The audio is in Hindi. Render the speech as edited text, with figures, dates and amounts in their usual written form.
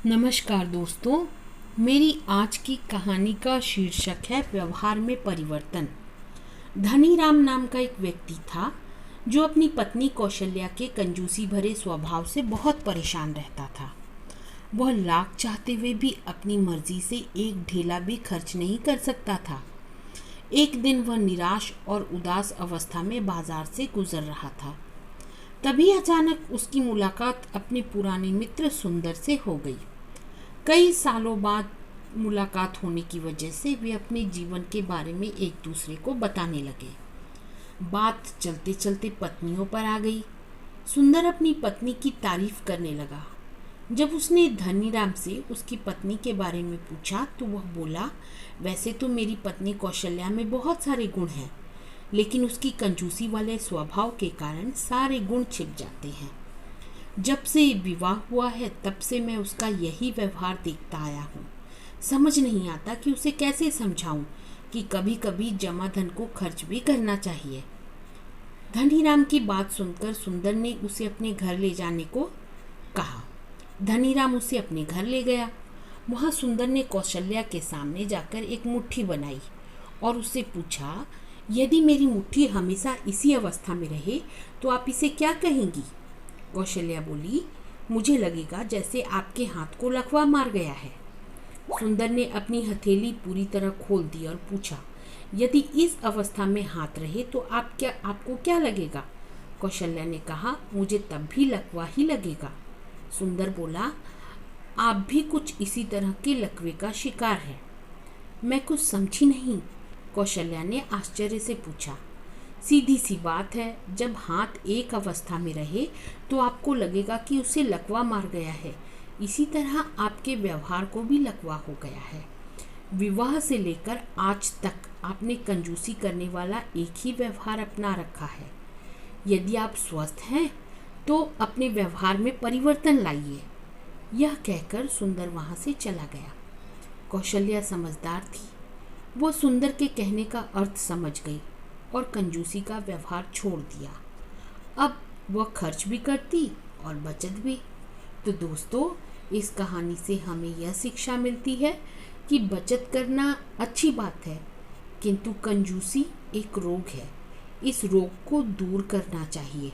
नमस्कार दोस्तों, मेरी आज की कहानी का शीर्षक है व्यवहार में परिवर्तन। धनीराम नाम का एक व्यक्ति था जो अपनी पत्नी कौशल्या के कंजूसी भरे स्वभाव से बहुत परेशान रहता था। वह लाख चाहते हुए भी अपनी मर्जी से एक ढेला भी खर्च नहीं कर सकता था। एक दिन वह निराश और उदास अवस्था में बाजार से गुजर रहा था। तभी अचानक उसकी मुलाकात अपने पुराने मित्र सुंदर से हो गई। कई सालों बाद मुलाकात होने की वजह से वे अपने जीवन के बारे में एक दूसरे को बताने लगे। बात चलते चलते पत्नियों पर आ गई। सुंदर अपनी पत्नी की तारीफ करने लगा। जब उसने धनीराम से उसकी पत्नी के बारे में पूछा तो वह बोला, वैसे तो मेरी पत्नी कौशल्या में बहुत सारे गुण हैं, लेकिन उसकी कंजूसी वाले स्वभाव के कारण सारे गुण छिप जाते हैं। जब से विवाह हुआ है तब से मैं उसका यही व्यवहार देखता आया हूँ। समझ नहीं आता कि उसे कैसे समझाऊं कि कभी कभी जमा धन को खर्च भी करना चाहिए। धनीराम की बात सुनकर सुंदर ने उसे अपने घर ले जाने को कहा। धनीराम उसे अपने घर ले गया। वहाँ सुंदर ने कौशल्या के सामने जाकर एक मुट्ठी बनाई और उससे पूछा, यदि मेरी मुट्ठी हमेशा इसी अवस्था में रहे तो आप इसे क्या कहेंगी? कौशल्या बोली, मुझे लगेगा जैसे आपके हाथ को लकवा मार गया है। सुंदर ने अपनी हथेली पूरी तरह खोल दी और पूछा, यदि इस अवस्था में हाथ रहे तो आपको क्या लगेगा? कौशल्या ने कहा, मुझे तब भी लकवा ही लगेगा। सुंदर बोला, आप भी कुछ इसी तरह के लकवे का शिकार है। मैं कुछ समझी नहीं, कौशल्या ने आश्चर्य से पूछा। सीधी सी बात है, जब हाथ एक अवस्था में रहे तो आपको लगेगा कि उसे लकवा मार गया है। इसी तरह आपके व्यवहार को भी लकवा हो गया है। विवाह से लेकर आज तक आपने कंजूसी करने वाला एक ही व्यवहार अपना रखा है। यदि आप स्वस्थ हैं तो अपने व्यवहार में परिवर्तन लाइए। यह कहकर सुंदर वहाँ से चला गया। कौशल्या समझदार थी। वो सुंदर के कहने का अर्थ समझ गई और कंजूसी का व्यवहार छोड़ दिया। अब वह खर्च भी करती और बचत भी। तो दोस्तों, इस कहानी से हमें यह शिक्षा मिलती है कि बचत करना अच्छी बात है, किंतु कंजूसी एक रोग है। इस रोग को दूर करना चाहिए।